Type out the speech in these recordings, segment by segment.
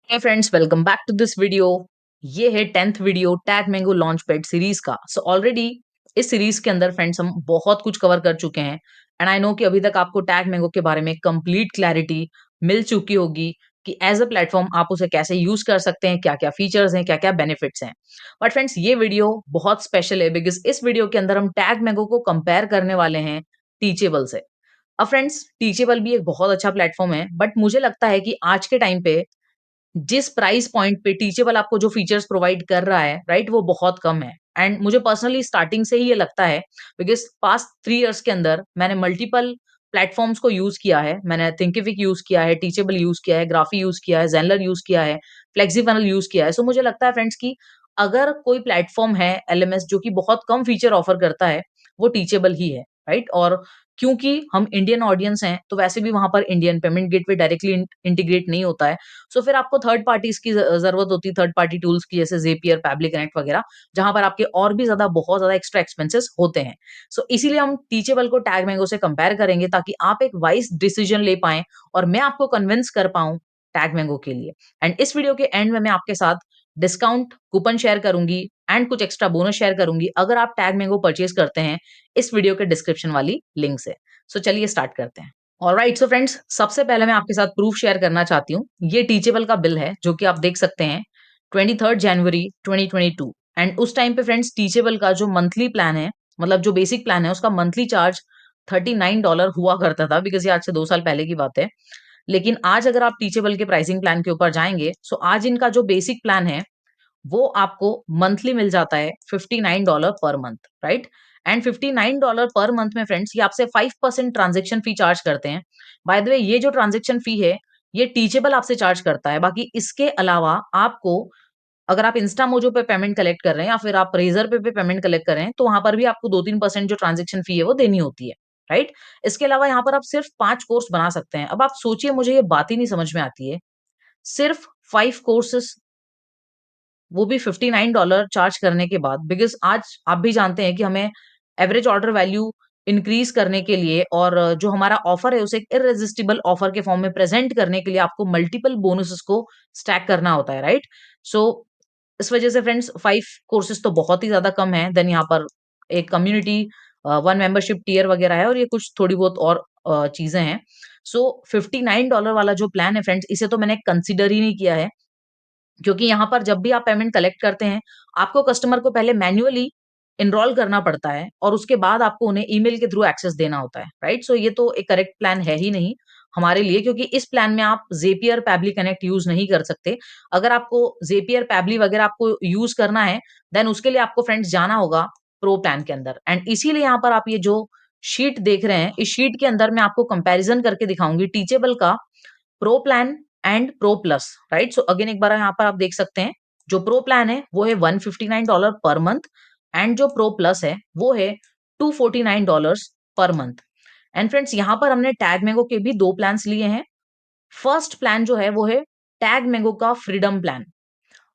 Hey friends, welcome back to this video. ये है 10th video tag mango launch pad series का। So already इस series के अंदर फ्रेंड्स हम बहुत कुछ कवर कर चुके हैं एंड आई नो कि अभी तक आपको टैग मैंगो के बारे में कंप्लीट क्लैरिटी मिल चुकी होगी कि एज अ प्लेटफॉर्म आप उसे कैसे यूज कर सकते हैं, क्या क्या फीचर्स हैं, क्या क्या बेनिफिट्स हैं। बट फ्रेंड्स, ये वीडियो बहुत स्पेशल है बिकॉज इस वीडियो के अंदर हम टैग मैंगो को कंपेयर करने वाले हैं टीचेबल से। अब फ्रेंड्स, टीचेबल भी एक बहुत अच्छा प्लेटफॉर्म है बट मुझे लगता है कि आज के टाइम पे जिस प्राइस पॉइंट पे टीचेबल आपको जो फीचर्स प्रोवाइड कर रहा है, राइट, वो बहुत कम है। एंड मुझे पर्सनली स्टार्टिंग से ही ये लगता है बिकॉज़ पास्ट 3 इयर्स के अंदर मैंने मल्टीपल प्लेटफॉर्म्स को यूज़ किया है। मैंने थिंकिफिक यूज़ किया है, टीचेबल यूज़ किया है, ग्राफी यूज़ किया है, ज़ेनलर यूज़ किया है, फ्लेक्सिफनल यूज़ किया है। सो मुझे लगता है फ्रेंड्स कि अगर कोई प्लेटफॉर्म है एलएमएस जो कि बहुत कम फीचर ऑफर करता है, वो टीचेबल ही है, राइट? और क्योंकि हम इंडियन ऑडियंस हैं, तो वैसे भी वहाँ पर Indian payment gateway directly integrate नहीं होता है। सो फिर आपको थर्ड पार्टीज की जरूरत होती है, थर्ड पार्टी टूल्स की, जैसे जेपियर, पैबली कनेक्ट वगैरह, जहां पर आपके और भी ज्यादा बहुत ज्यादा एक्स्ट्रा एक्सपेंसेस होते हैं। सो इसीलिए हम टीचेबल को टैग मैंगो से कंपेयर करेंगे ताकि आप एक वाइज डिसीजन ले पाएं और मैं आपको कन्विंस कर पाऊं टैग मैंगो के लिए। एंड इस वीडियो के एंड में मैं आपके साथ डिस्काउंट कूपन शेयर करूंगी एंड कुछ एक्स्ट्रा बोनस शेयर करूंगी अगर आप टैग मैंगो परचेज करते हैं इस वीडियो के डिस्क्रिप्शन वाली लिंक से। सो चलिए स्टार्ट करते हैं। ऑलराइट, सो फ्रेंड्स, सबसे पहले मैं आपके साथ प्रूफ शेयर करना चाहती हूँ। ये टीचेबल का बिल है जो कि आप देख सकते हैं 23 जनवरी 2022। एंड उस टाइम पे फ्रेंड्स टीचेबल का जो मंथली प्लान है, मतलब जो बेसिक प्लान है, उसका मंथली चार्ज $39 हुआ करता था बिकॉज ये आज से 2 साल पहले की बात है। लेकिन आज अगर आप टीचेबल के प्राइसिंग प्लान के ऊपर जाएंगे, सो आज इनका जो बेसिक प्लान है वो आपको मंथली मिल जाता है $59 per month, right? And $59 per month में फ्रेंड्स ये आपसे 5% ट्रांजेक्शन फी चार्ज करते हैं। बाय द वे, ये जो ट्रांजेक्शन फी है ये टीचेबल आपसे चार्ज करता है। बाकी इसके अलावा आपको, अगर आप इंस्टा मोजो पे पेमेंट कलेक्ट कर रहे हैं या फिर आप रेजर पे पेमेंट कलेक्ट कर रहे हैं, तो वहां पर भी आपको 2-3% जो ट्रांजेक्शन फी है वो देनी होती है, राइट? इसके अलावा यहाँ पर आप सिर्फ 5 कोर्स बना सकते हैं। अब आप सोचिए, मुझे ये बात ही नहीं समझ में आती है, सिर्फ 5 कोर्सेस, वो भी $59 चार्ज करने के बाद। बिकॉज़ आज आप भी जानते हैं कि हमें एवरेज ऑर्डर वैल्यू इंक्रीज़ करने के लिए और जो हमारा ऑफर है उसे एक इर्रेसिस्टिबल ऑफर के फॉर्म में प्रेज़ेंट करने के लिए आपको मल्टीपल बोनसेस को स्टैक करना होता है, राइट? सो इस वजह से फ्रेंड्स 5 कोर्सेज़ तो बहुत ही ज़्यादा कम है। देन यहाँ पर एक कम्युनिटी 1 मेंबरशिप टियर वगैरह है और ये कुछ थोड़ी बहुत और चीज़ें हैं। सो $59 वाला जो प्लान है फ्रेंड्स, इसे तो मैंने कंसीडर ही नहीं किया है। क्योंकि यहाँ पर जब भी आप पेमेंट कलेक्ट करते हैं, आपको कस्टमर को पहले मैन्युअली एनरोल करना पड़ता है और उसके बाद आपको उन्हें ईमेल के थ्रू एक्सेस देना होता है, राइट? सो ये तो एक करेक्ट प्लान है ही नहीं हमारे लिए, क्योंकि इस प्लान में आप ज़ेपियर, पैबली कनेक्ट यूज़ नहीं कर सकते। अगर आपको ज़ेपियर, पैबली वगैरह आपको यूज़ करना है, देन उसके लिए आपको फ्रेंड्स जाना होगा प्रो प्लान के अंदर। एंड इसीलिए यहाँ पर आप ये जो शीट देख रहे हैं, इस शीट के अंदर मैं आपको कंपैरिज़न करके दिखाऊँगी टीचेबल का pro plan and pro plus, right? So again एक बार यहाँ पर आप देख सकते हैं, जो प्रो प्लान है वो है $159 पर मंथ एंड जो प्रो प्लस है वो है $249 पर मंथ। एंड फ्रेंड्स, यहाँ पर हमने टैग मैंगो के भी 2 प्लान्स लिए हैं। फर्स्ट प्लान जो है वो है टैग मैंगो का फ्रीडम प्लान।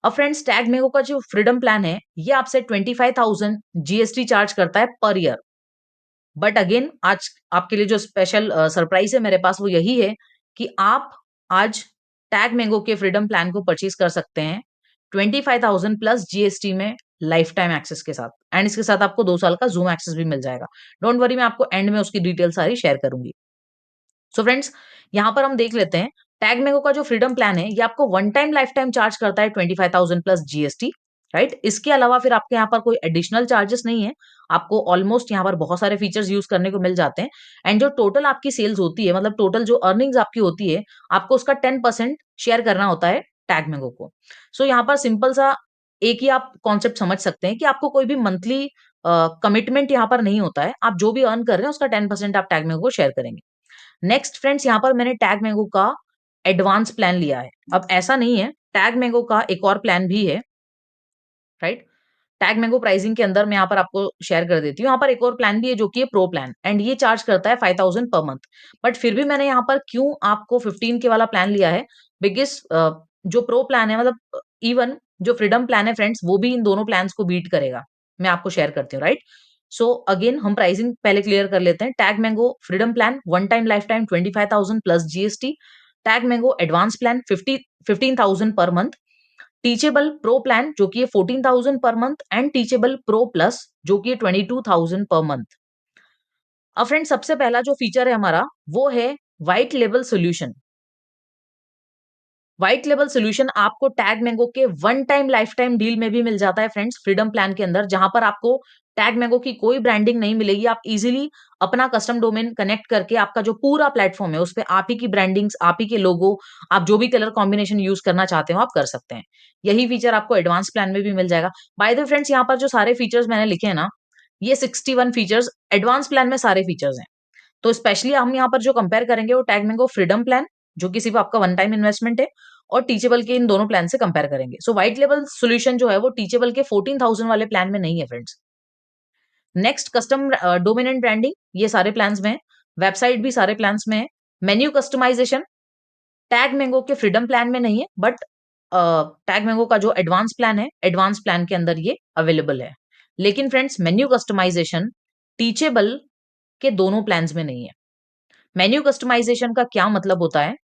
अब फ्रेंड्स, टैग मैंगो का जो फ्रीडम प्लान है ये आपसे 25,000 जीएसटी चार्ज करता है पर ईयर। बट अगेन आज आपके लिए जो स्पेशल सरप्राइज है मेरे पास वो यही है कि आप आज टैग मैंगो के फ्रीडम प्लान को परचेज कर सकते हैं 25,000 प्लस जीएसटी में, लाइफ टाइम एक्सेस के साथ। एंड इसके साथ आपको 2 साल का जूम एक्सेस भी मिल जाएगा। डोंट वरी, मैं आपको एंड में उसकी डिटेल सारी शेयर करूंगी। सो फ्रेंड्स, यहाँ पर हम देख लेते हैं टैग मैंगो का जो फ्रीडम प्लान है ये आपको one time life time charge करता है 25,000 प्लस जीएसटी, राइट? इसके अलावा फिर आपके यहाँ पर कोई एडिशनल चार्जेस नहीं है। आपको ऑलमोस्ट यहाँ पर बहुत सारे फीचर्स यूज करने को मिल जाते हैं। एंड जो टोटल आपकी सेल्स होती है, मतलब टोटल जो अर्निंग्स आपकी होती है, आपको उसका 10% शेयर करना होता है टैग मैंगो को। सो यहाँ पर सिंपल सा एक ही आप कॉन्सेप्ट समझ सकते हैं कि आपको कोई भी मंथली कमिटमेंट यहाँ पर नहीं होता है। आप जो भी अर्न कर रहे हैं उसका 10% आप टैग मैंगो को शेयर करेंगे। नेक्स्ट फ्रेंड्स, यहाँ पर मैंने टैग मैंगो का एडवांस प्लान लिया है। अब ऐसा नहीं है, टैग मैंगो का एक और प्लान भी है, राइट? टैग मैंगो प्राइसिंग के अंदर मैं यहाँ पर आपको शेयर कर देती हूँ। यहाँ पर एक और प्लान भी है जो कि है प्रो प्लान एंड ये चार्ज करता है 5,000 पर मंथ। बट फिर भी मैंने यहाँ पर क्यों आपको 15 के वाला प्लान लिया है, बिकॉज़ जो प्रो प्लान है, मतलब इवन जो फ्रीडम प्लान है फ्रेंड्स, वो भी इन दोनों प्लान्स को बीट करेगा। मैं आपको शेयर करती हूँ, राइट? सो अगेन हम प्राइसिंग पहले क्लियर कर लेते हैं। Tag mango freedom plan one time life time 25,000 plus GST, tag mango advance plan 15,000 per month, teachable pro plan जो कि 14,000 per month and teachable pro plus जो कि 22,000 पर मंथ। अब फ्रेंड सबसे पहला जो फीचर है हमारा वो है white label solution. White label solution आपको टैग मैंगो के one time life time deal में भी मिल जाता है फ्रेंड्स, फ्रीडम प्लान के अंदर, जहां पर आपको टैग मैंगो की कोई ब्रांडिंग नहीं मिलेगी। आप इजीली अपना कस्टम डोमेन कनेक्ट करके आपका जो पूरा प्लेटफॉर्म है उस पे आप ही की ब्रांडिंग्स, आप ही के लोगो, आप जो भी कलर कॉम्बिनेशन यूज करना चाहते हो आप कर सकते हैं। यही फीचर आपको एडवांस प्लान में भी मिल जाएगा। बाय द वे फ्रेंड्स, यहाँ पर जो सारे फीचर्स मैंने लिखे हैं ना, ये 61 फीचर्स एडवांस प्लान में सारे फीचर्स हैं। तो स्पेशली हम यहाँ पर जो कंपेयर करेंगे वो टैग मैंगो फ्रीडम प्लान जो कि सिर्फ आपका वन टाइम इन्वेस्टमेंट है, और टीचेबल के इन दोनों प्लान से कंपेयर करेंगे। सो व्हाइट लेवल सॉल्यूशन जो है वो टीचेबल के 14,000 वाले प्लान में नहीं है friends. Next custom domain and branding, ये सारे प्लान्स में है। वेबसाइट भी सारे प्लान्स में है। मेन्यू कस्टमाइजेशन टैग मैंगो के फ्रीडम प्लान में नहीं है, बट टैग मैंगो का जो एडवांस प्लान है, एडवांस प्लान के अंदर ये अवेलेबल है। लेकिन फ्रेंड्स मेन्यू कस्टमाइजेशन टीचेबल के दोनों प्लान्स में नहीं है। मेन्यू कस्टमाइजेशन का क्या मतलब होता है,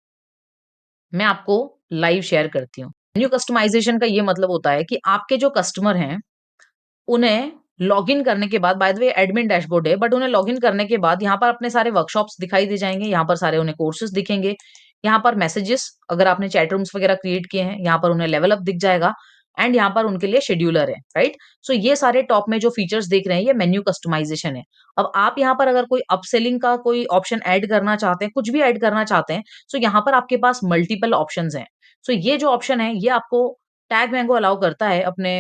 मैं आपको लाइव शेयर करती हूँ। मेन्यू कस्टमाइजेशन का ये मतलब होता है कि आपके जो कस्टमर हैं, उन्हें लॉगिन करने के बाद, by the way admin dashboard है, बट उन्हें लॉगिन करने के बाद यहाँ पर अपने सारे वर्कशॉप्स दिखाई दे जाएँगे, यहाँ पर सारे उन्हें कोर्सेज़ दिखेंगे, यहाँ पर मैसेजेस अगर आपने चैट रूम्स वगैरह क्रिएट किए हैं, यहाँ पर उन्हें लेवल अप दिख जाएगा एंड यहाँ पर उनके लिए शेड्यूलर है, राइट? सो ये सारे टॉप में जो फीचर्स देख रहे हैं, ये मेन्यू कस्टमाइजेशन है। अब आप यहाँ पर अगर कोई अपसेलिंग का कोई ऑप्शन ऐड करना चाहते हैं, कुछ भी ऐड करना चाहते हैं, सो यहाँ पर आपके पास मल्टीपल ऑप्शंस हैं। सो ये जो ऑप्शन है, ये आपको टैग मैंगो अलाउ करता है अपने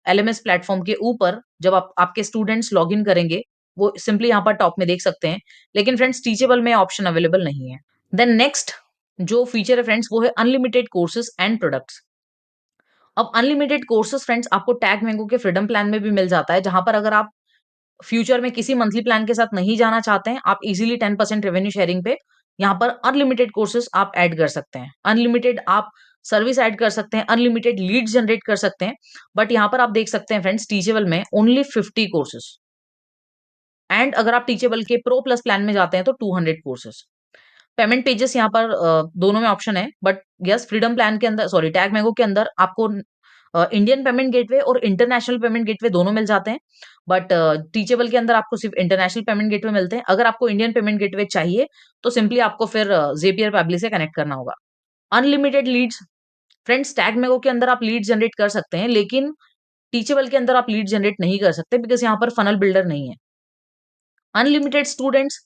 एलएमएस प्लेटफॉर्म के ऊपर, जब आप आपके स्टूडेंट्स लॉगिन करेंगे, वो सिंपली यहाँ पर टॉप में देख सकते हैं। लेकिन फ्रेंड्स टीचेबल में ऑप्शन अवेलेबल नहीं है। देन नेक्स्ट जो फीचर है फ्रेंड्स वो है अनलिमिटेड कोर्सेज एंड प्रोडक्ट्स। अब अनलिमिटेड कोर्सेज फ्रेंड्स आपको टैग मैंगो के फ्रीडम प्लान में भी मिल जाता है, जहां पर अगर आप फ्यूचर में किसी मंथली प्लान के साथ नहीं जाना चाहते हैं, आप इजीली 10% रेवेन्यू शेयरिंग पे यहाँ पर अनलिमिटेड कोर्सेज आप ऐड कर सकते हैं। अनलिमिटेड आप सर्विस ऐड कर सकते हैं, अनलिमिटेड लीड जनरेट कर सकते हैं। बट यहाँ पर आप देख सकते हैं फ्रेंड्स टीचेबल में ओनली 50 कोर्सेज, एंड अगर आप टीचेबल के प्रो प्लस प्लान में जाते हैं तो 200 कोर्सेज। पेमेंट पेजेस यहाँ पर दोनों में ऑप्शन है, बट यस फ्रीडम प्लान के अंदर, सॉरी टैग मैंगो के अंदर आपको इंडियन पेमेंट गेटवे और इंटरनेशनल पेमेंट गेटवे दोनों मिल जाते हैं। बट टीचेबल के अंदर आपको सिर्फ इंटरनेशनल पेमेंट गेटवे मिलते हैं। अगर आपको इंडियन पेमेंट गेटवे चाहिए तो सिंपली आपको फिर जेपीआर पैबली से कनेक्ट करना होगा। Unlimited leads friends, TagMango के अंदर आप लीड जनरेट कर सकते हैं, लेकिन टीचेबल के अंदर आप लीड जनरेट नहीं कर सकते बिकॉज यहाँ पर फनल बिल्डर नहीं है। Unlimited students,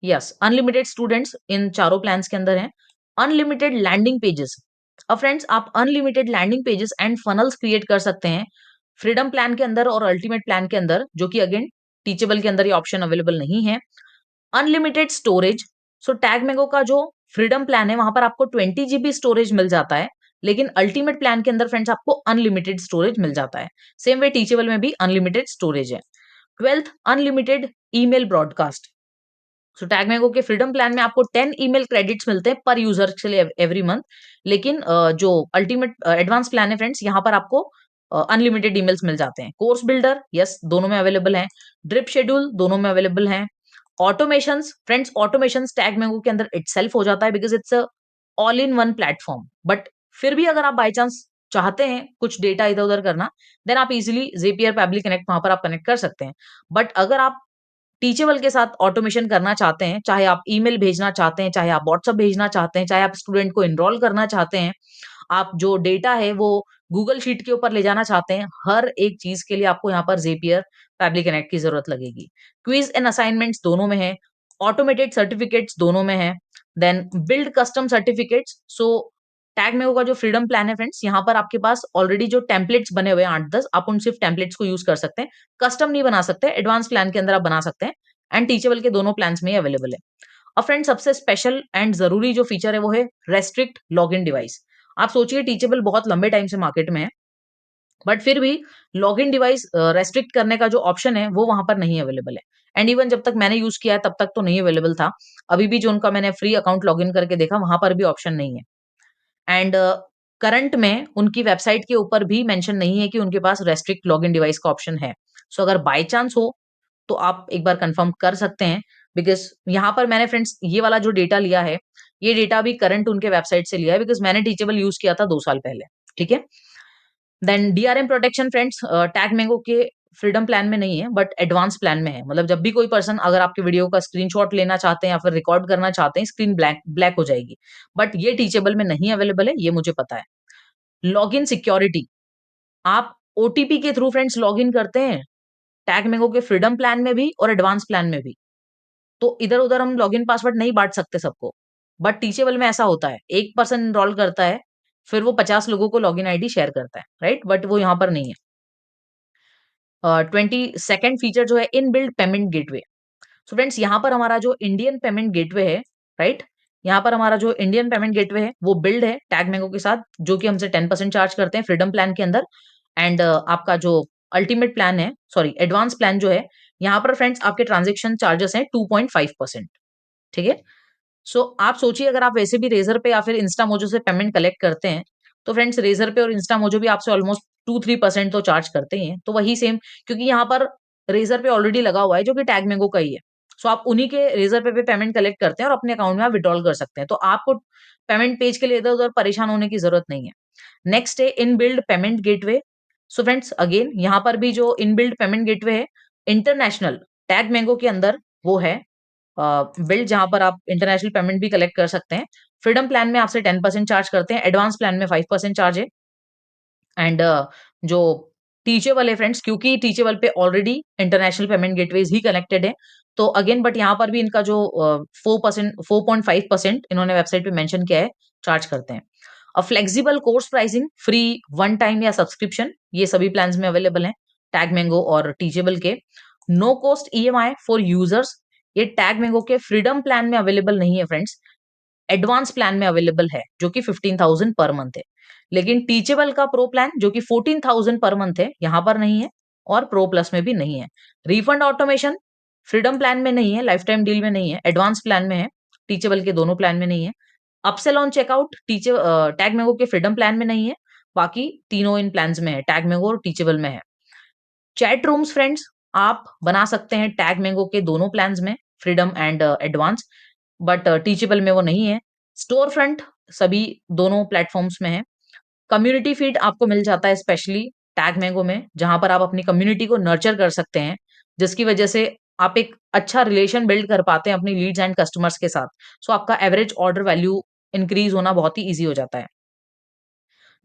yes unlimited students इन चारों प्लान्स के अंदर हैं। अनलिमिटेड लैंडिंग पेजेस, अब फ्रेंड्स आप unlimited landing pages and funnels create कर सकते हैं फ्रीडम प्लान के अंदर और अल्टीमेट प्लान के अंदर, जो कि अगेन टीचेबल के अंदर ये ऑप्शन अवेलेबल नहीं है। अनलिमिटेड स्टोरेज, सो टैग मैंगो का जो फ्रीडम प्लान है वहां पर आपको 20 GB स्टोरेज मिल जाता है, लेकिन अल्टीमेट प्लान के अंदर फ्रेंड्स आपको अनलिमिटेड स्टोरेज मिल जाता है। सेम वे टीचेबल में भी अनलिमिटेड स्टोरेज है। 12th अनलिमिटेड ईमेल ब्रॉडकास्ट, सो टैग मैंगो के फ्रीडम प्लान में आपको 10 ईमेल क्रेडिट्स मिलते हैं पर यूजर के लिए एवरी मंथ। लेकिन जो अल्टीमेट एडवांस प्लान है फ्रेंड्स, यहाँ पर आपको अनलिमिटेड ईमेल्स मिल जाते हैं। कोर्स बिल्डर, यस दोनों में अवेलेबल है। ड्रिप शेड्यूल दोनों में अवेलेबल है। Automations friends, automations tag mango के अंदर इटसेल्फ हो जाता है because it's a all in one platform. But फिर भी अगर आप बाय चांस चाहते हैं कुछ डेटा इधर उधर करना, देन आप इजिली जेपीआर पब्लिक कनेक्ट वहां पर आप कनेक्ट कर सकते हैं। बट अगर आप टीचेबल के साथ ऑटोमेशन करना चाहते हैं, चाहे आप ईमेल भेजना चाहते हैं, चाहे आप व्हाट्सएप भेजना चाहते हैं, चाहे आप स्टूडेंट को एनरोल करना चाहते हैं, आप जो डेटा है वो गूगल शीट के ऊपर ले जाना चाहते हैं, हर एक चीज के लिए आपको यहाँ पर जेपीआर फैब्रिक कनेक्ट की जरूरत लगेगी। क्विज एंड असाइनमेंट्स दोनों में है। ऑटोमेटेड सर्टिफिकेट्स दोनों में है। देन बिल्ड कस्टम सर्टिफिकेट्स, सो टैग में होगा जो फ्रीडम प्लान है फ्रेंड्स, यहाँ पर आपके पास ऑलरेडी जो टेम्पलेट्स बने हुए हैं 8-10, आप उन सिर्फ टेम्पलेट्स को यूज कर सकते हैं, कस्टम नहीं बना सकते। एडवांस प्लान के अंदर आप बना सकते हैं एंड टीचेबल के दोनों प्लान्स में अवेलेबल है। अब फ्रेंड्स सबसे स्पेशल एंड जरूरी जो फीचर है वो है रेस्ट्रिक्ट लॉगिन डिवाइस। आप सोचिए टीचेबल बहुत लंबे टाइम से मार्केट में है, बट फिर भी लॉगिन डिवाइस रेस्ट्रिक्ट करने का जो ऑप्शन है वो वहां पर नहीं अवेलेबल है। एंड इवन जब तक मैंने यूज किया है तब तक तो नहीं अवेलेबल था। अभी भी जो उनका मैंने फ्री अकाउंट लॉगिन करके देखा वहां पर भी ऑप्शन नहीं है। एंड करंट में उनकी वेबसाइट के ऊपर भी मेंशन नहीं है कि उनके पास रेस्ट्रिक्ट लॉगिन डिवाइस का ऑप्शन है। सो अगर बाय चांस हो तो आप एक बार कंफर्म कर सकते हैं। बिकॉज़ यहाँ पर मैंने फ्रेंड्स ये वाला जो डेटा लिया है, ये डेटा अभी करंट उनके वेबसाइट से लिया है बिकॉज़ मैंने टीचेबल यूज़ किया था 2 साल पहले, ठीक है? Then DRM protection friends TagMango के फ्रीडम प्लान में नहीं है बट एडवांस प्लान में है। मतलब जब भी कोई पर्सन अगर आपके वीडियो का स्क्रीनशॉट लेना चाहते हैं या फिर रिकॉर्ड करना चाहते हैं, स्क्रीन ब्लैक ब्लैक हो जाएगी। बट ये टीचेबल में नहीं अवेलेबल है, ये मुझे पता है। लॉगिन सिक्योरिटी, आप ओटीपी के थ्रू फ्रेंड्स लॉगिन करते हैं, टैग मैंगो के फ्रीडम प्लान में भी और एडवांस प्लान में भी। तो इधर-उधर हम लॉगिन पासवर्ड नहीं बाँट सकते सबको। बट टीचेबल में ऐसा होता है, एक पर्सन एनरोल करता है, फिर वो 50 लोगों को लॉगिन आईडी शेयर करता है, राइट? बट वो यहाँ पर नहीं है। 22nd फीचर जो है inbuilt payment gateway. So friends यहाँ पर हमारा जो इंडियन पेमेंट गेटवे है, राइट? यहाँ पर हमारा जो इंडियन पेमेंट गेटवे है, वो बिल्ड है टैग मैंगो के साथ, जो कि हमसे 10% चार्ज करते हैं फ्रीडम प्लान के अंदर। एंड आपका जो अल्टीमेट प्लान है, सॉरी एडवांस प्लान जो है, यहाँ पर फ्रेंड्स आपके ट्रांज़ैक्शन चार्जेस हैं 2.5%, ठीक है? सो आप सोचिए अगर आप वैसे भी रेज़र पे या फिर इंस्टामोजो से पेमेंट कलेक्ट करते हैं, तो फ्रेंड्स रेज़र पे और इंस्टामोजो भी आपसे ऑलमोस्ट 2-3% तो चार्ज करते ही हैं। तो वही सेम, क्योंकि यहाँ पर रेज़र पे ऑलरेडी लगा हुआ है जो कि टैग मैंगो का ही है। सो आप उन्हीं के रेज़र पे भी पेमेंट कलेक्ट करते हैं और अपने अकाउंट में आप विथड्रॉल कर सकते हैं। तो आपको पेमेंट पेज के लिए इधर-उधर परेशान होने की ज़रूरत नहीं है। नेक्स्ट है inbuilt payment gateway. So friends again यहाँ पर भी जो इनबिल्ड पेमेंट गेटवे है, इंटरनेशनल टैग मैंगो के अंदर वो है बिल्ड, जहाँ पर आप इंटरनेशनल पेमेंट भी कलेक्ट कर सकते हैं। फ्रीडम प्लान में आपसे 10% चार्ज करते हैं, एडवांस प्लान में 5% चार्ज है। एंड जो टीचेबल है फ्रेंड्स, क्योंकि टीचेबल पे ऑलरेडी इंटरनेशनल पेमेंट गेटवेज ही कनेक्टेड है, तो अगेन बट यहाँ पर भी इनका जो 4% 4.5% इन्होंने वेबसाइट पे मेंशन किया है, चार्ज करते हैं। Flexible course pricing, free one time या सब्सक्रिप्शन, ये सभी प्लान्स में अवेलेबल हैं टैग मैंगो और टीचेबल के। No cost EMI for users, ये टैग मैंगो के फ्रीडम प्लान में अवेलेबल नहीं है फ्रेंड्स, एडवांस प्लान में अवेलेबल है जो कि 15,000 पर मंथ है। लेकिन टीचेबल का प्रो प्लान जो कि 14,000 पर मंथ है, यहाँ पर नहीं है और प्रो प्लस में भी नहीं है। रिफंड ऑटोमेशन फ्रीडम प्लान में नहीं है, लाइफ टाइम डील में नहीं है, एडवांस प्लान में है, टीचेबल के दोनों प्लान में नहीं है। Upsell on checkout TagMango के फ्रीडम प्लान में नहीं है, बाकी तीनों इन प्लान्स में है, टैग मैंगो और टीचेबल में है। चैट रूम्स फ्रेंड्स आप बना सकते हैं टैग मैंगो के दोनों प्लान्स में, freedom and advance, but teachable में वो नहीं है। स्टोर फ्रंट सभी दोनों प्लेटफॉर्म्स में है। कम्युनिटी फीड आपको मिल जाता है स्पेशली टैग मैंगो में, जहां पर आप अपनी कम्युनिटी को नर्चर कर सकते हैं, जिसकी वजह से आप एक अच्छा रिलेशन बिल्ड कर पाते हैं अपनी लीड्स एंड कस्टमर्स के साथ। सो आपका एवरेज ऑर्डर वैल्यू इंक्रीज होना बहुत ही ईजी हो जाता है।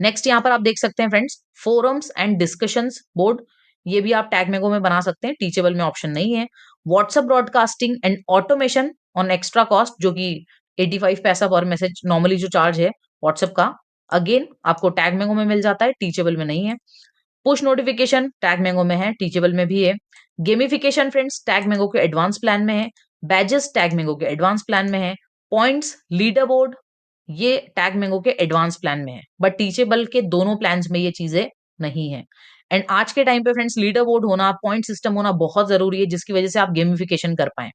नेक्स्ट यहाँ पर आप देख सकते हैं friends, forums and discussions board, ये भी आप टैग मैंगो में बना सकते हैं, टीचेबल में ऑप्शन नहीं है। WhatsApp broadcasting and automation on extra cost, जो कि 85 पैसा पर मैसेज नॉर्मली जो चार्ज है व्हाट्सएप का, अगेन आपको टैग मैंगो में मिल जाता है, टीचेबल में नहीं है। पुश नोटिफिकेशन टैग मैंगो में है, टीचेबल में भी है। गेमिफिकेशन फ्रेंड्स टैग मैंगो के एडवांस प्लान में है। बैजेस टैग मैंगो के एडवांस प्लान में है। पॉइंट्स लीडर बोर्ड ये टैग मैंगो के एडवांस प्लान में है, बट टीचेबल के दोनों प्लान्स में ये चीजें नहीं है। एंड आज के टाइम पे फ्रेंड्स लीडर बोर्ड होना, पॉइंट सिस्टम होना बहुत जरूरी है, जिसकी वजह से आप गेमिफिकेशन कर पाए।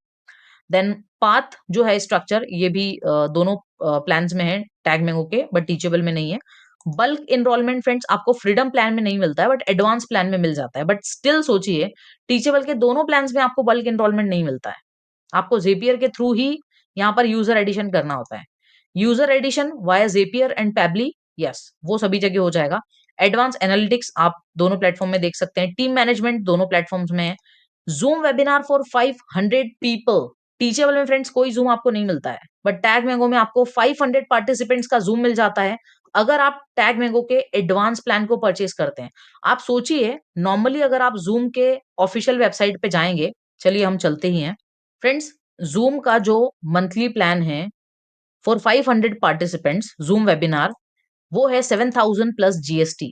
देन पाथ जो है स्ट्रक्चर, ये भी दोनों प्लान्स में है टैग मैंगो के, बट टीचेबल में नहीं है। बल्क एनरोलमेंट फ्रेंड्स आपको फ्रीडम प्लान में नहीं मिलता है बट एडवांस प्लान में मिल जाता है। बट स्टिल सोचिए, टीचेबल के दोनों प्लान्स में आपको बल्क एनरोलमेंट नहीं मिलता है, आपको ज़ेपियर के थ्रू ही यहाँ पर यूज़र एडिशन करना होता है। User addition via Zapier and Pabbly, yes, वो सभी जगह हो जाएगा। एडवांस एनालिटिक्स आप दोनों प्लेटफ़ॉर्म में देख सकते हैं। टीम मैनेजमेंट दोनों प्लेटफ़ॉर्म्स में है। Zoom webinar for 500 people, teachable में फ्रेंड्स कोई ज़ूम आपको नहीं मिलता है, बट टैग मैंगो में आपको 500 पार्टिसिपेंट्स का ज़ूम मिल जाता है, अगर आप टैग मैंगो के एडवांस प्लान को परचेज़ करते हैं। आप सोचिए, नॉर्मली अगर आप ज़ूम के ऑफ़िशियल वेबसाइट पे जाएँगे, चलिए हम चलते ही हैं। फ्रेंड्स, ज़ूम का जो मंथली प्लान है फॉर 500 पार्टिसिपेंट्स ज़ूम वेबिनार, वो है 7,000 plus GST,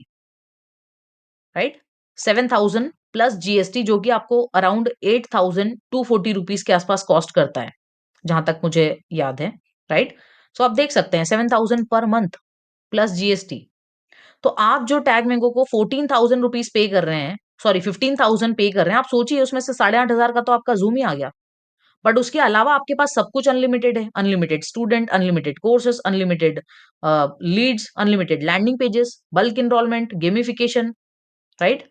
right? 7,000 plus GST, जो कि आपको अराउंड 8,240 रुपीज़ के आसपास कॉस्ट करता है, जहाँ तक मुझे याद है, राइट? सो आप देख सकते हैं 7,000 पर मंथ प्लस जीएसटी। तो आप जो टैग मैंगो को 14,000 रुपीज़ पे कर रहे हैं, सॉरी 15,000 पे कर रहे हैं, आप सोचिए उसमें से 8,500 का तो आपका ज़ूम ही आ गया। बट उसके अलावा आपके पास सब कुछ अनलिमिटेड है, unlimited student, unlimited courses, unlimited leads, unlimited landing pages, bulk enrolment, gamification, right?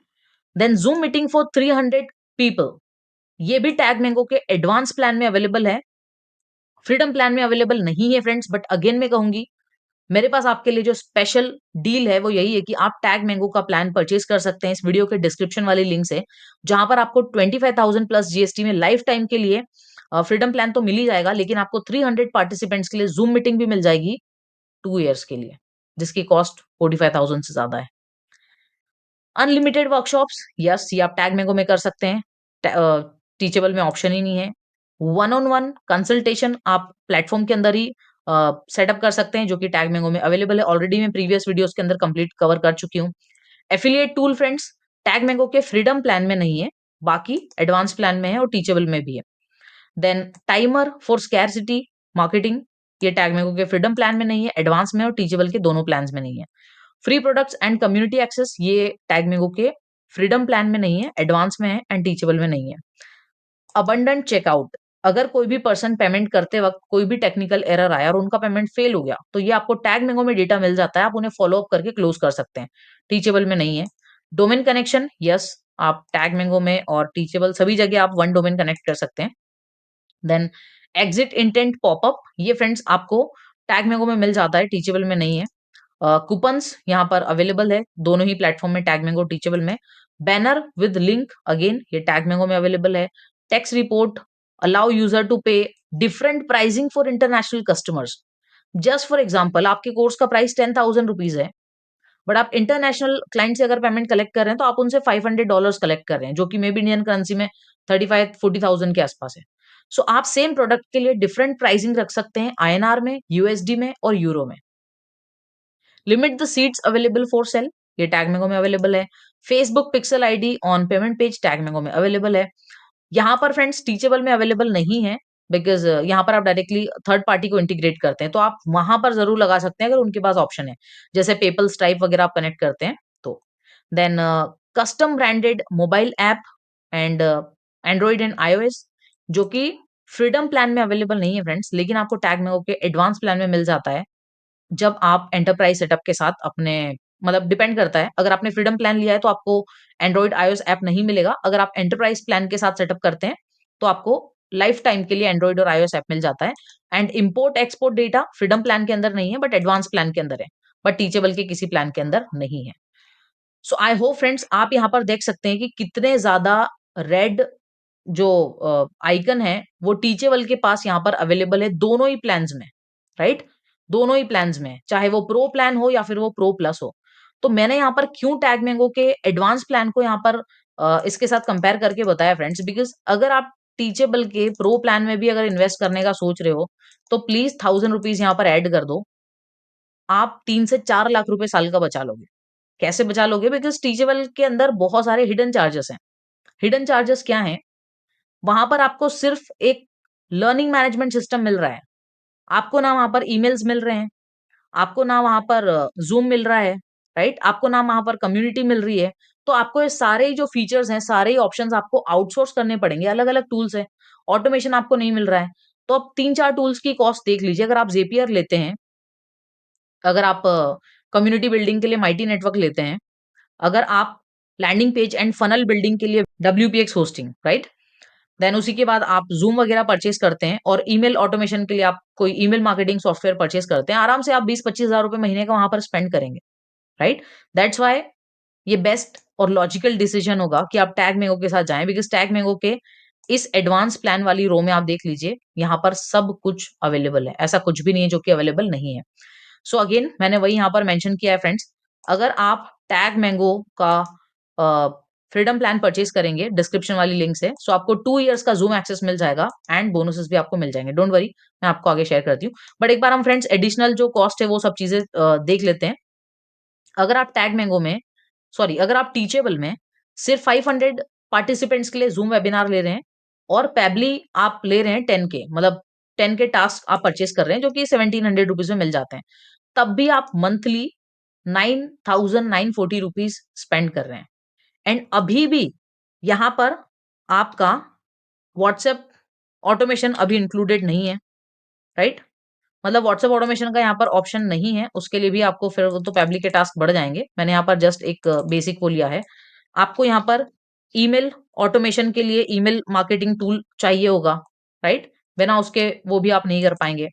Then Zoom meeting for 300 people, ये भी टैग मैंगो के एडवांस प्लान में अवेलेबल है, फ्रीडम प्लान में अवेलेबल नहीं है फ्रेंड्स। बट अगेन मैं कहूंगी, मेरे पास आपके लिए जो स्पेशल डील है वो यही है कि आप टैग मैंगो का प्लान परचेज कर सकते हैं इस वीडियो के डिस्क्रिप्शन वाली लिंक से, जहां पर आपको 25,000 प्लस जीएसटी में लाइफ टाइम के लिए फ्रीडम प्लान तो मिल ही जाएगा, लेकिन आपको 300 पार्टिसिपेंट्स के लिए जूम मीटिंग भी मिल जाएगी 2 ईयर्स के लिए, जिसकी कॉस्ट 45,000 से ज्यादा है। अनलिमिटेड वर्कशॉप्स, यस, ये आप टैग मैंगो में कर सकते हैं। टीचेबल में ऑप्शन ही नहीं है। वन ऑन वन कंसल्टेशन आप प्लेटफॉर्म के अंदर ही सेटअप कर सकते हैं, जो कि टैग मैंगो में अवेलेबल है। ऑलरेडी मैं प्रीवियस वीडियोस के अंदर कंप्लीट कवर कर चुकी हूँ। Affiliate tool friends, TagMango के फ्रीडम प्लान में नहीं है, बाकी एडवांस प्लान में है और टीचेबल में भी है। Then timer for scarcity marketing, ये टैग मैंगो के फ्रीडम प्लान में नहीं है, एडवांस में और टीचेबल के दोनों प्लान में नहीं है। Free products and community access, ये टैग मैंगो के फ्रीडम प्लान में नहीं है, एडवांस में है एंड टीचेबल में नहीं है। अबंडेंट चेकआउट, अगर कोई भी पर्सन पेमेंट करते वक्त कोई भी टेक्निकल एरर आया और उनका पेमेंट फेल हो गया, तो ये आपको टैग मैंगो में डेटा मिल जाता है, आप उन्हें फॉलो अप करके क्लोज कर सकते हैं। टीचेबल में नहीं है। डोमेन कनेक्शन, यस, आप टैग मैंगो में और टीचेबल सभी जगह आप वन डोमेन कनेक्ट कर सकते हैं। देन एग्जिट इंटेंट पॉपअप, ये फ्रेंड्स आपको टैग मैंगो में मिल जाता है, टीचेबल में नहीं है। कूपन्स यहाँ पर अवेलेबल है दोनों ही प्लेटफॉर्म में, टैग मैंगो टीचेबल में। बैनर विद लिंक, अगेन ये टैग मैंगो में अवेलेबल है। Tax report, allow user to pay different pricing for international customers. Just for example, आपके कोर्स का प्राइस 10,000 रुपीज है, बट आप इंटरनेशनल क्लाइंट से अगर पेमेंट कलेक्ट कर रहे हैं तो आप उनसे $500 कलेक्ट कर रहे हैं, जो कि मे बी इंडियन करेंसी में 35-40,000 के आसपास है। सो आप सेम प्रोडक्ट के लिए डिफरेंट प्राइसिंग रख सकते हैं, आईएनआर में, यूएसडी में और यूरो में। Limit the seats available for sale, ये टैग मैंगो में अवेलेबल है। Facebook pixel ID on payment page, tag mango में अवेलेबल है। यहाँ पर फ्रेंड्स टीचेबल में अवेलेबल नहीं है, बिकॉज यहाँ पर आप डायरेक्टली थर्ड पार्टी को इंटीग्रेट करते हैं, तो आप वहां पर जरूर लगा सकते हैं अगर उनके पास ऑप्शन है, जैसे पेपल, स्ट्राइप वगैरह आप कनेक्ट करते हैं तो। Then custom branded mobile app and Android and iOS, जो कि फ्रीडम प्लान में अवेलेबल नहीं है फ्रेंड्स, लेकिन आपको टैग मैंगो के एडवांस प्लान में मिल जाता है, जब आप एंटरप्राइज सेटअप के साथ अपने, मतलब डिपेंड करता है, अगर आपने फ्रीडम प्लान लिया है तो आपको एंड्रॉइड आईओएस ऐप नहीं मिलेगा। अगर आप एंटरप्राइज प्लान के साथ सेटअप करते हैं तो आपको लाइफ टाइम के लिए एंड्रॉइड और आईओएस ऐप मिल जाता है। And import export data freedom plan के अंदर नहीं है, बट एडवांस प्लान के अंदर है, बट टीचेबल के किसी प्लान के अंदर नहीं है। सो आई होप फ्रेंड्स, आप यहाँ पर देख सकते हैं कि कितने ज्यादा रेड जो आइकन है वो टीचेबल के पास यहाँ पर अवेलेबल है दोनों ही प्लान्स में, राइट? दोनों ही प्लान्स में, चाहे वो प्रो प्लान हो या फिर वो प्रो प्लस हो। तो मैंने यहाँ पर क्यों टैग मैंगो के एडवांस प्लान को यहाँ पर इसके साथ कंपेयर करके बताया फ्रेंड्स, बिकॉज अगर आप टीचेबल के प्रो प्लान में भी अगर इन्वेस्ट करने का सोच रहे हो, तो प्लीज 1,000 रुपीज यहाँ पर ऐड कर दो, आप 3 से 4 लाख रुपए साल का बचा लोगे। कैसे बचा लोगे? बिकॉज टीचेबल के अंदर बहुत सारे हिडन चार्जेस हैं। हिडन चार्जेस क्या हैं? वहां पर आपको सिर्फ एक लर्निंग मैनेजमेंट सिस्टम मिल रहा है, आपको ना वहां पर ईमेल्स मिल रहे हैं, आपको ना वहां पर जूम मिल रहा है, राइट? आपको ना वहां पर कम्युनिटी मिल रही है। तो आपको ये सारे ही जो फीचर्स हैं, सारे ही ऑप्शंस आपको आउटसोर्स करने पड़ेंगे, अलग अलग टूल्स है, ऑटोमेशन आपको नहीं मिल रहा है। तो आप 3-4 टूल्स की कॉस्ट देख लीजिए। अगर आप जेपीआर लेते हैं, अगर आप कम्युनिटी बिल्डिंग के लिए माइटी नेटवर्क लेते हैं, अगर आप landing page and funnel building के लिए WPX होस्टिंग, राइट? देन उसी के बाद आप ज़ूम वगैरह परचेज़ करते हैं और ईमेल ऑटोमेशन के लिए आप कोई ईमेल मार्केटिंग सॉफ्टवेयर परचेज़ करते हैं, आराम से आप 20-25 हज़ार रुपए महीने का वहाँ पर स्पेंड करेंगे, राइट? दैट्स व्हाई ये बेस्ट और लॉजिकल डिसीजन होगा कि आप टैग मैंगो के साथ जाएँ, बिकॉज़ टैग मैंगो के इस एडवांस प्लान वाली रो में आप देख लीजिए, यहाँ पर सब कुछ अवेलेबल है। ऐसा कुछ भी नहीं है जो कि अवेलेबल नहीं है। सो अगेन मैंने वही यहाँ पर मेंशन किया है फ्रेंड्स, अगर आप टैग मैंगो का फ्रीडम प्लान परचेज करेंगे डिस्क्रिप्शन वाली लिंक से, सो आपको 2 ईयर्स का जूम एक्सेस मिल जाएगा एंड बोनसेस भी आपको मिल जाएंगे। डोंट वरी, मैं आपको आगे शेयर करती हूँ। बट एक बार हम फ्रेंड्स एडिशनल जो कॉस्ट है वो सब चीजें देख लेते हैं। अगर आप टैग मैंगो में, सॉरी, अगर आप टीचेबल में सिर्फ 500 पार्टिसिपेंट्स के लिए जूम वेबिनार ले रहे हैं और पैबली आप ले रहे हैं 10K, मतलब 10K टास्क आप परचेज कर रहे हैं, जो कि 1,700 रुपीज में मिल जाते हैं, तब भी आप मंथली 9,940 रुपीज स्पेंड कर रहे हैं। एंड अभी भी यहाँ पर आपका व्हाट्सएप ऑटोमेशन अभी इंक्लूडेड नहीं है, राइट? मतलब व्हाट्सएप ऑटोमेशन का यहाँ पर ऑप्शन नहीं है, उसके लिए भी आपको फिर वो तो पब्लिक के टास्क बढ़ जाएंगे। मैंने यहाँ पर जस्ट एक बेसिक वो लिया है। आपको यहाँ पर ईमेल ऑटोमेशन के लिए ईमेल मार्केटिंग टूल चाहिए होगा, राइट? बिना उसके वो भी आप नहीं कर पाएँगे।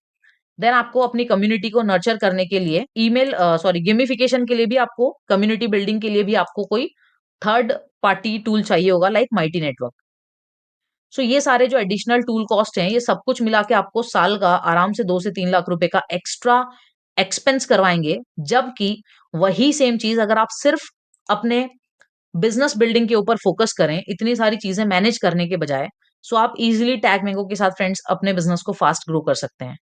देन आपको अपनी कम्युनिटी को नर्चर करने के लिए गेमिफिकेशन के लिए भी आपको कम्युनिटी बिल्डिंग के लिए भी आपको कोई थर्ड पार्टी टूल चाहिए होगा लाइक माइटी नेटवर्क। सो ये सारे जो एडिशनल टूल कॉस्ट हैं, ये सब कुछ मिला के आपको साल का आराम से 2 से 3 लाख रुपए का एक्स्ट्रा एक्सपेंस करवाएँगे। जबकि वही सेम चीज़ अगर आप सिर्फ अपने बिज़नेस बिल्डिंग के ऊपर फोकस करें, इतनी सारी चीज़ें मैनेज करने के बजाय, सो आप ईज़िली टैग मैंगो के साथ फ्रेंड्स अपने बिज़नेस को फास्ट ग्रो कर सकते हैं।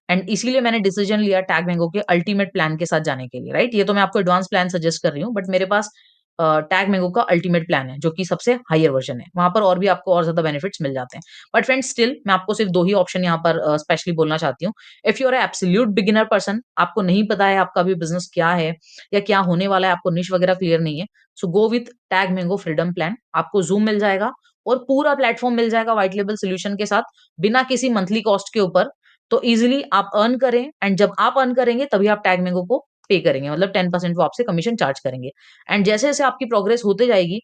एंड इसीलिए मैंने डिसीजन लिया टैग मैंगो के अल्टीमेट प्लान के साथ जाने के लिए, राइट? ये तो मैं आपको एडवांस प्लान सजेस्ट कर रही हूँ, बट मेरे पास टैग मैंगो का अल्टीमेट प्लान है, जो कि सबसे हायर वर्जन है। वहाँ पर और भी आपको और ज़्यादा बेनिफिट्स मिल जाते हैं। बट फ्रेंड्स स्टिल मैं आपको सिर्फ 2 ही ऑप्शन यहाँ पर स्पेशली बोलना चाहती हूँ। If you are absolute beginner person, आपको नहीं पता है आपका अभी बिज़नेस क्या है या क्या होने वाला है, आपको निश वगैरह क्लियर नहीं है, so go with tag mango freedom plan. आपको ज़ूम मिल जाएगा और पूरा प्लेटफ़ॉर्म मिल जाएगा व्हाइट लेबल सॉल्यूशन के साथ, बिना किसी मंथली कॉस्ट के ऊपर। तो ईज़िली आप अर्न करें एंड जब आप अर्न करेंगे तभी आप टैग मैंगो को पे करेंगे, मतलब 10% वो आपसे कमीशन चार्ज करेंगे। एंड जैसे-जैसे आपकी प्रोग्रेस होते जाएगी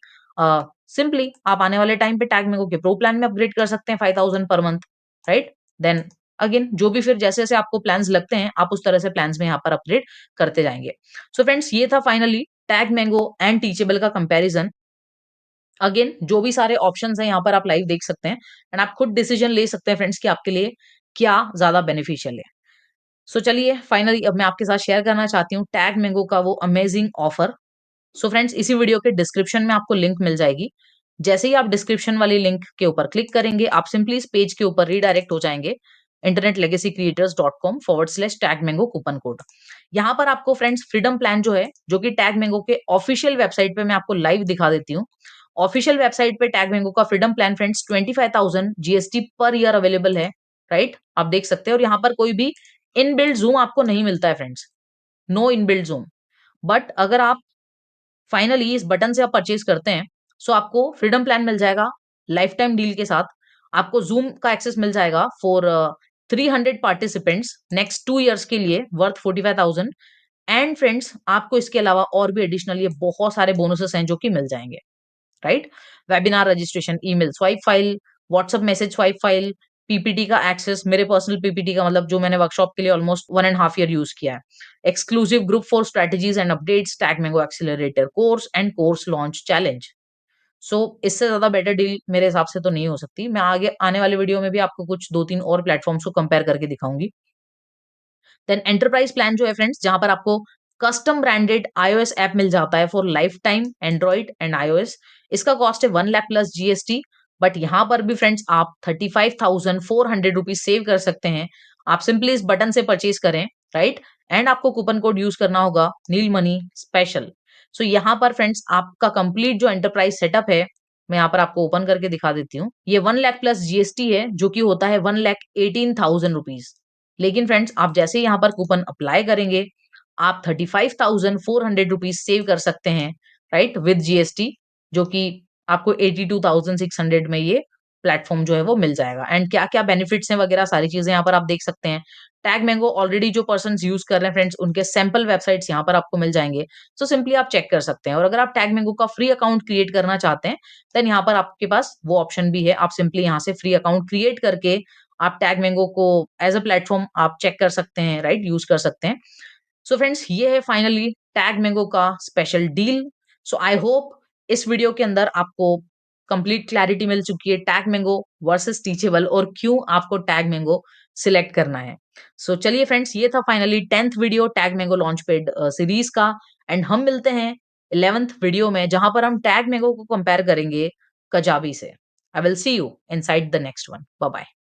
सिंपली आप आने वाले टाइम पे टैग मैंगो के प्रो प्लान में अपग्रेड कर सकते हैं 5000 per month, right? Then again जो भी फिर जैसे-जैसे आपको प्लान्स लगते हैं, आप उस तरह से प्लान्स में यहाँ पर अपग्रेड करते जाएँगे। सो फ्रेंड्स ये था finally tag mango and teachable का कंपैरिज़न। अगेन जो भी सारे ऑप्शंस हैं यहाँ पर आप लाइव देख सकते हैं एंड आप खुद डिसीजन ले सकते हैं फ्रेंड्स कि आपके लिए क्या ज़्यादा बेनिफिशियल है। सो चलिए फाइनली अब मैं आपके साथ शेयर करना चाहती हूँ टैग मैंगो का वो अमेजिंग ऑफर। सो फ्रेंड्स इसी वीडियो के डिस्क्रिप्शन में आपको लिंक मिल जाएगी। जैसे ही आप डिस्क्रिप्शन वाली लिंक के ऊपर क्लिक करेंगे, आप सिंपली इस पेज के ऊपर रीडायरेक्ट हो जाएँगे internetlegacycreators.com/टैग मैंगो कूपन कोड। यहाँ पर आपको फ्रेंड्स फ्रीडम प्लान जो है, जो कि टैग मैंगो के ऑफिशियल वेबसाइट पे मैं आपको लाइव दिखा देती हूँ। ऑफिशियल वेबसाइट पे टैग मैंगो का freedom plan friends 25,000 GST per year available है, राइट? आप देख सकते हैं और यहाँ पर कोई भी इनबिल्ट ज़ूम आपको नहीं मिलता है friends, no inbuilt Zoom. But अगर आप फाइनली इस बटन से आप परचेज़ करते हैं, सो आपको फ्रीडम प्लान मिल जाएगा लाइफ टाइम डील के साथ। आपको ज़ूम का एक्सेस मिल जाएगा फॉर 300 पार्टिसिपेंट्स नेक्स्ट 2 इयर्स के लिए वर्थ 45,000 एंड फ्रेंड्स आपको इसके अलावा और भी एडिशनल ये बहुत सारे बोनसेस हैं जो कि मिल जाएँगे। Right? Webinar registration, email swipe file, WhatsApp message swipe file, PPT का एक्सेस, मेरे पर्सनल पीपीटी का मतलब जो मैंने वर्कशॉप के लिए almost 1 and half year use किया है। Exclusive group for strategies and updates, tag mango accelerator course and course launch challenge. So इससे ज़्यादा बेटर डील मेरे हिसाब से तो नहीं हो सकती। मैं आगे आने वाले वीडियो में भी आपको कुछ 2-3 और प्लेटफॉर्म्स को कंपेयर करके दिखाऊँगी। देन एंटरप्राइज प्लान जो है फ्रेंड्स, जहाँ पर आपको कस्टम ब्रांडेड iOS ऐप मिल जाता है for life time Android and iOS। इसका कॉस्ट है 1 लाख प्लस जीएसटी। बट यहाँ पर भी फ्रेंड्स आप 35,400 रुपीज़ सेव कर सकते हैं। आप सिंपली इस बटन से परचेज़ करें, राइट? एंड आपको कूपन कोड यूज़ करना होगा नीलमणि स्पेशल। सो यहाँ पर फ्रेंड्स आपका कंप्लीट जो एंटरप्राइज सेटअप है, मैं यहाँ पर आपको ओपन करके दिखा देती हूँ। ये 1 लाख प्लस जीएसटी है, जो कि होता है 1,18,000 रुपीज़। लेकिन फ्रेंड्स आप जैसे ही यहाँ पर कूपन अप्लाई करेंगे, आप 35,400 रुपीज़ सेव कर सकते हैं, राइट? विद जीएसटी, जो कि आपको 82,600 में ये प्लेटफ़ॉर्म जो है वो मिल जाएगा। एंड क्या-क्या बेनिफिट्स हैं वगैरह सारी चीज़ें यहाँ पर आप देख सकते हैं। टैग मैंगो ऑलरेडी जो पर्सन्स यूज़ कर रहे हैं फ्रेंड्स, उनके सैंपल वेबसाइट्स यहाँ पर आपको मिल जाएँगे। सो सिंपली आप चेक कर सकते हैं और अगर आप टैग मैंगो का फ्री अकाउंट क्रिएट करना चाहते हैं, देन यहाँ पर आपके पास वो ऑप्शन भी है। आप सिंपली यहाँ से फ्री अकाउंट क्रिएट करके आप टैग मैंगो को एज़ अ प्लेटफ़ॉर्म आप चेक कर सकते हैं, राइट? यूज़ कर सकते हैं। सो फ्रेंड्स ये है फाइनली टैग मैंगो का special deal. So I hope इस वीडियो के अंदर आपको कंप्लीट क्लैरिटी मिल चुकी है टैग मैंगो वर्सेस टीचेबल और क्यों आपको टैग मैंगो सिलेक्ट करना है। सो चलिए फ्रेंड्स ये था finally 10th video tag mango launchpad series का एंड हम मिलते हैं 11th वीडियो में जहां पर हम टैग मैंगो को कंपेयर करेंगे कजाबी से। I will see you inside the next one. Bye bye.